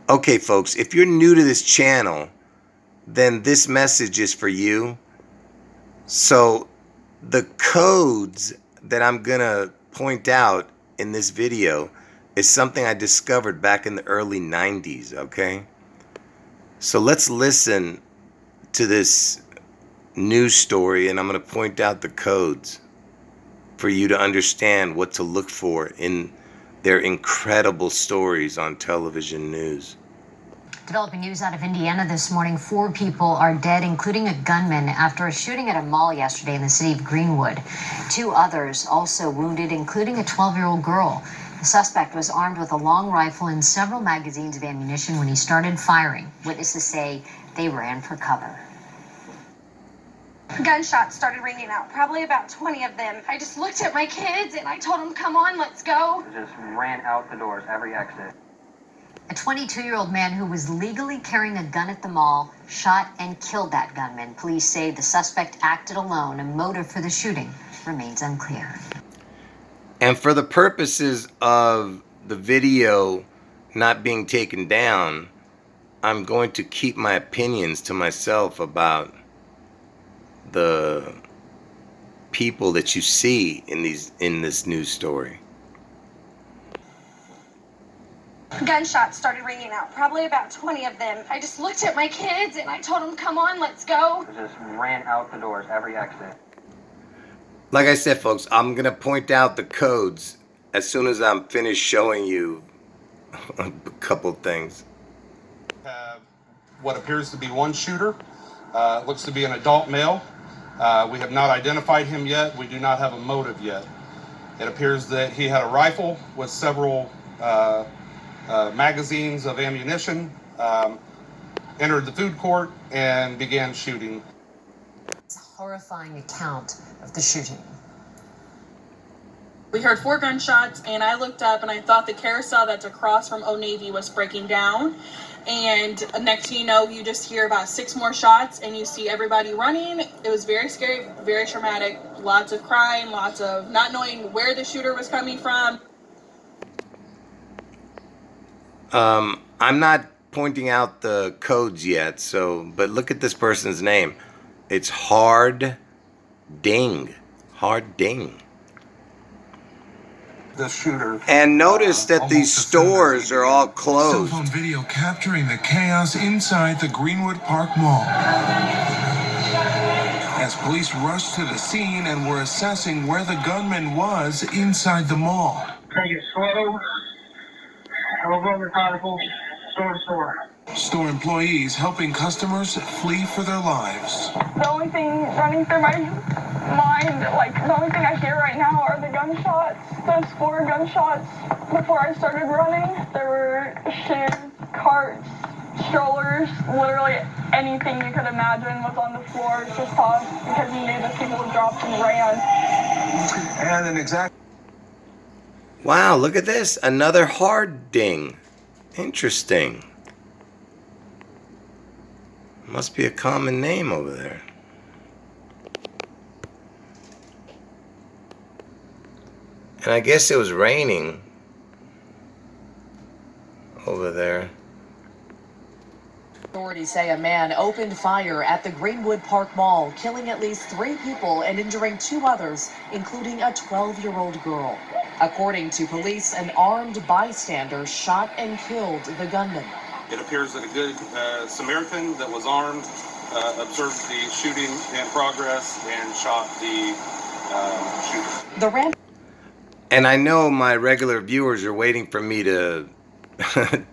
Okay, folks, if you're new to this channel, then this message is for you. So the codes that I'm gonna point out in this video is something I discovered back in the early 90s, okay? So let's listen to this news story, and I'm gonna point out the codes for you to understand what to look for in their incredible stories on television news. Developing news out of Indiana this morning. 4 people are dead, including a gunman, after a shooting at a mall yesterday in the city of Greenwood. 2 others also wounded, including a 12-year-old girl. The suspect was armed with a long rifle and several magazines of ammunition when he started firing. Witnesses say they ran for cover. Gunshots started ringing out, probably about 20 of them. I just looked at my kids and I told them, come on, let's go. Just ran out the doors, every exit. A 22-year-old man who was legally carrying a gun at the mall shot and killed that gunman. Police say the suspect acted alone. A motive for the shooting remains unclear. And for the purposes of the video not being taken down, I'm going to keep my opinions to myself about the people that you see in this news story. Gunshots started ringing out, probably about 20 of them. I just looked at my kids and I told them, come on, let's go. Just ran out the doors, every exit. Like I said, folks, I'm going to point out the codes as soon as I'm finished showing you a couple things. Have what appears to be one shooter. Looks to be an adult male. We have not identified him yet. We do not have a motive yet. It appears that he had a rifle with several magazines of ammunition, entered the food court and began shooting. It's a horrifying account of the shooting. We heard 4 gunshots, and I looked up and I thought the carousel that's across from Old Navy was breaking down. And next thing you know, you just hear about 6 more shots and you see everybody running. It was very scary, very traumatic. Lots of crying, lots of not knowing where the shooter was coming from. I'm not pointing out the codes yet, but look at this person's name. It's Hard Ding. Hard Ding. The shooter. And notice that these stores are all closed. Cell phone video capturing the chaos inside the Greenwood Park Mall. As police rushed to the scene and were assessing where the gunman was inside the mall. Take it slow. Over methodical, store to store. Store employees helping customers flee for their lives. The only thing running through my mind, the only thing I hear right now are the gunshots. Those 4 gunshots before I started running. There were shoes, carts, strollers, literally anything you could imagine was on the floor. Just tossed because you knew the people had dropped and ran. And an exact... Wow, look at this. Another Hard Ding. Interesting. Must be a common name over there. And I guess it was raining over there. Authorities say a man opened fire at the Greenwood Park Mall, killing at least 3 people and injuring 2 others, including a 12-year-old girl. According to police, an armed bystander shot and killed the gunman. It appears that a good Samaritan that was armed observed the shooting in progress and shot the shooter. And I know my regular viewers are waiting for me to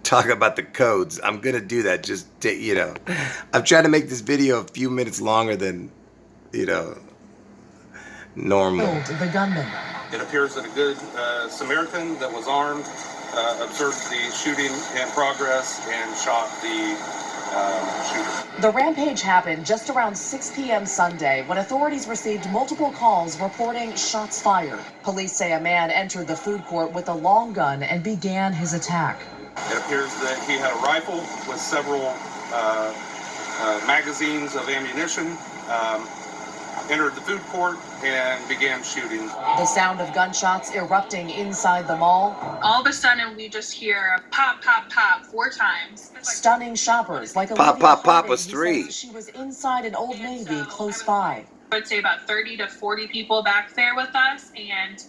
talk about the codes. I'm going to do that just to, I'm trying to make this video a few minutes longer than, normal. Killed the gunman. It appears that a good Samaritan that was armed observed the shooting in progress and shot the shooter. The rampage happened just around 6 p.m. Sunday when authorities received multiple calls reporting shots fired. Police say a man entered the food court with a long gun and began his attack. It appears that he had a rifle with several magazines of ammunition, entered the food court and began shooting. The sound of gunshots erupting inside the mall, All of a sudden, we just hear pop, pop, pop 4 times. stunning shoppers like Pop, Olivia pop, pop Harding, was who 3. says she was inside an Old Navy close by. I would say about 30 to 40 people back there with us, and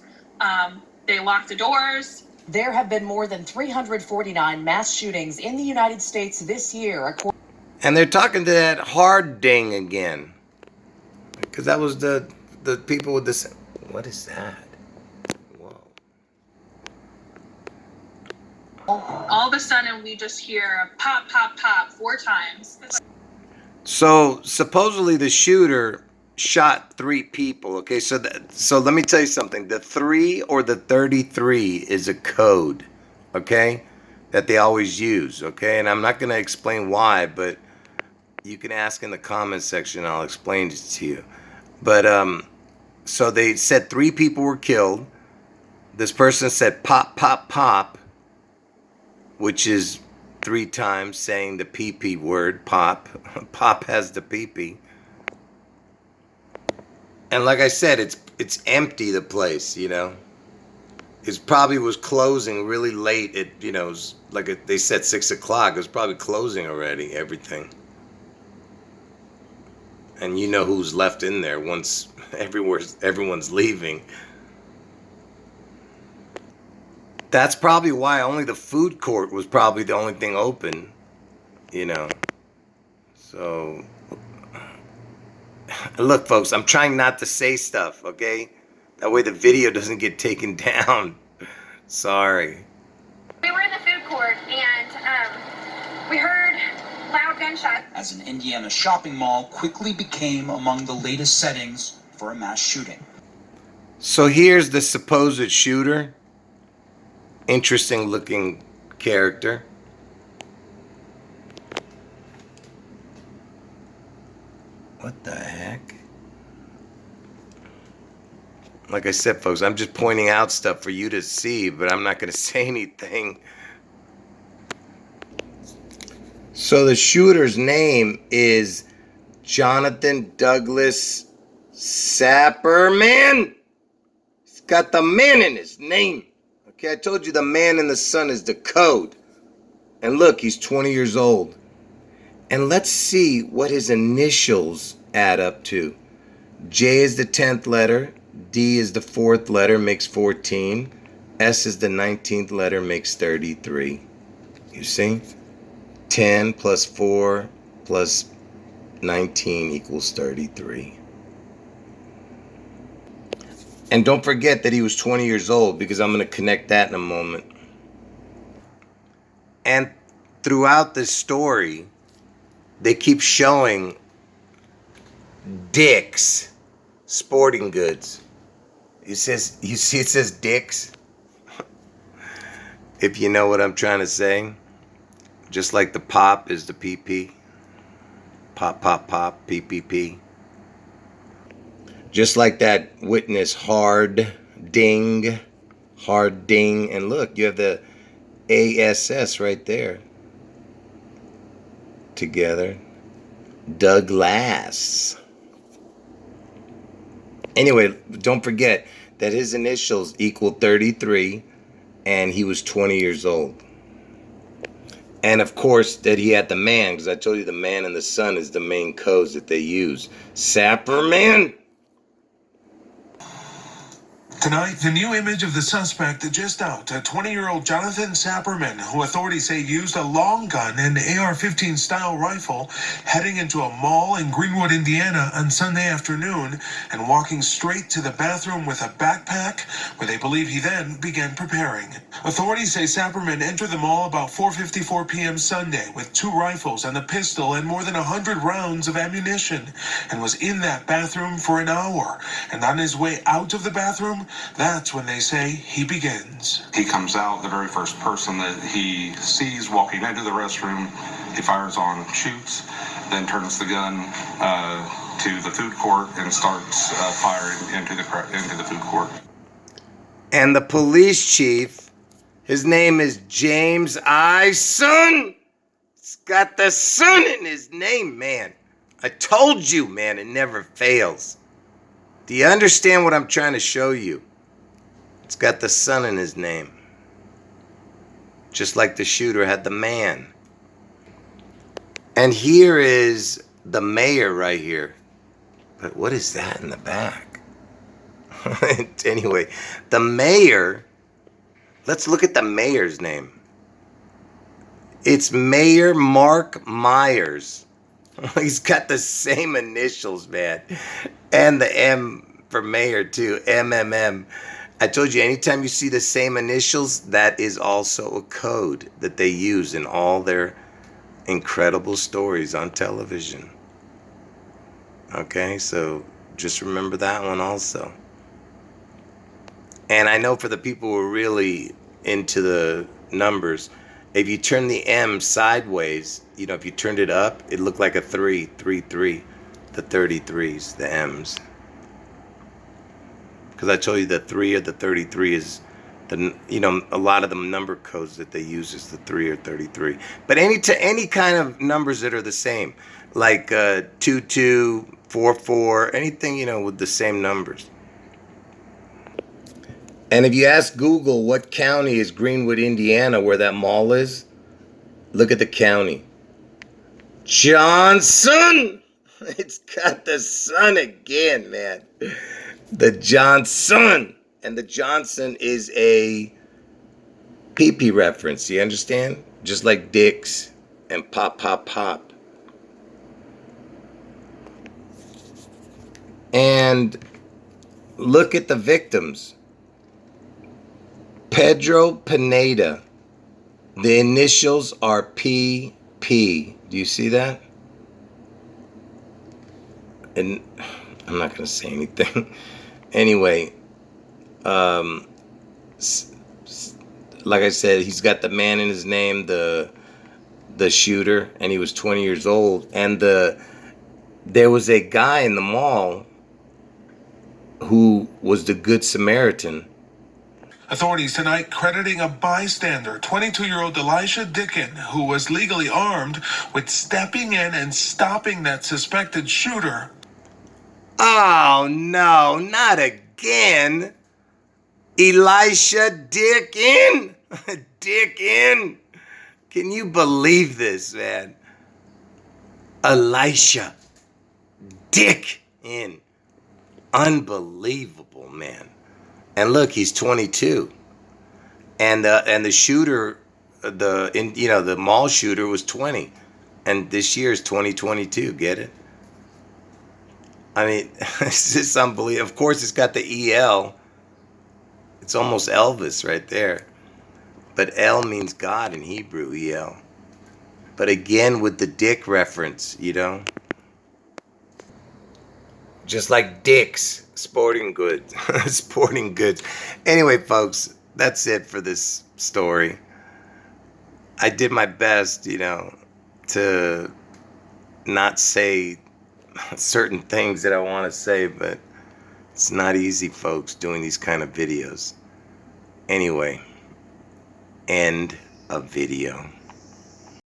they locked the doors. There have been more than 349 mass shootings in the United States this year. And they're talking to that Harding again. Because that was the people with this. What is that? Whoa. All of a sudden, we just hear pop, pop, pop 4 times. So supposedly the shooter shot 3 people. Okay, so let me tell you something. The 3 or the 33 is a code, okay, that they always use, okay? And I'm not going to explain why, but you can ask in the comments section. I'll explain it to you. But so they said 3 people were killed. This person said pop, pop, pop, which is 3 times saying the PP word, pop. Pop has the PP. And like I said, it's empty, the place, you know. It probably was closing really late. It, you know, it was like they said 6 o'clock. It was probably closing already, everything. And you know who's left in there once everyone's leaving. That's probably why only the food court was probably the only thing open, you know. So, look, folks, I'm trying not to say stuff, okay? That way the video doesn't get taken down. Sorry. We were in the food court and we heard loud gunshots. As an Indiana shopping mall quickly became among the latest settings for a mass shooting. So here's the supposed shooter. Interesting looking character. What the heck? Like I said, folks, I'm just pointing out stuff for you to see, but I'm not going to say anything. So the shooter's name is Jonathan Douglas Sapperman. He's got the man in his name. Okay, I told you the man in the sun is the code. And look, he's 20 years old. And let's see what his initials add up to. J is the 10th letter. D is the 4th letter, makes 14. S is the 19th letter, makes 33. You see? 10 plus 4 plus 19 equals 33. And don't forget that he was 20 years old, because I'm going to connect that in a moment. And throughout this story, they keep showing Dick's Sporting Goods. You see it says Dick's? If you know what I'm trying to say. Just like the pop is the PP. Pop, pop, pop, PPP. Just like that witness, Harding. And look, you have the ASS right there. Together. Douglas. Anyway, don't forget that his initials equal 33, and he was 20 years old. And of course, that he had the man, because I told you the man and the sun is the main codes that they use. Sapperman. Tonight, the new image of the suspect just out, a 20-year-old Jonathan Sapperman, who authorities say used a long gun and AR-15 style rifle, heading into a mall in Greenwood, Indiana on Sunday afternoon and walking straight to the bathroom with a backpack, where they believe he then began preparing. Authorities say Sapperman entered the mall about 4:54 p.m. Sunday with 2 rifles and a pistol and more than 100 rounds of ammunition, and was in that bathroom for an hour. And on his way out of the bathroom, that's when they say he begins. He comes out, the very first person that he sees walking into the restroom, he fires on, shoots, then turns the gun to the food court and starts firing into the food court. And the police chief, his name is James I. Sun. He's got the sun in his name, man. I told you, man, it never fails. Do you understand what I'm trying to show you? It's got the son in his name. Just like the shooter had the man. And here is the mayor right here. But what is that in the back? Anyway, the mayor, let's look at the mayor's name. It's Mayor Mark Myers. He's got the same initials, man. And the M for mayor, too. MMM. I told you, anytime you see the same initials, that is also a code that they use in all their incredible stories on television. Okay, so just remember that one also. And I know for the people who are really into the numbers, if you turn the M sideways, you know, if you turned it up, it looked like a 3, 3, 3. The 33s, the M's. Because I told you the 3 or the 33 is, the, you know, a lot of the number codes that they use is the 3 or 33. But any kind of numbers that are the same, like 22, 44, anything, you know, with the same numbers. And if you ask Google what county is Greenwood, Indiana, where that mall is, look at the county. Johnson! It's got the sun again, man. The Johnson. And the Johnson is a pee-pee reference, you understand? Just like Dicks and Pop, Pop, Pop. And look at the victims. Pedro Pineda. The initials are PP. Do you see that? And I'm not going to say anything. Anyway, like I said, he's got the man in his name, the shooter, and he was 20 years old. And there was a guy in the mall who was the Good Samaritan. Authorities tonight crediting a bystander, 22-year-old Elisha Dickin, who was legally armed, with stepping in and stopping that suspected shooter. Oh, no, not again. Elisha Dickin. Dickin. Can you believe this, man? Elisha Dickin. Unbelievable, man. And look, he's 22. And the shooter, the mall shooter was 20. And this year is 2022, get it? I mean, it's just unbelievable. Of course, it's got the EL. It's almost Elvis right there. But El means God in Hebrew, EL. But again, with the dick reference, you know? Just like Dick's Sporting Goods. Sporting Goods. Anyway, folks, that's it for this story. I did my best, you know, to not say certain things that I want to say, but it's not easy, folks, doing these kind of videos. Anyway, end of video.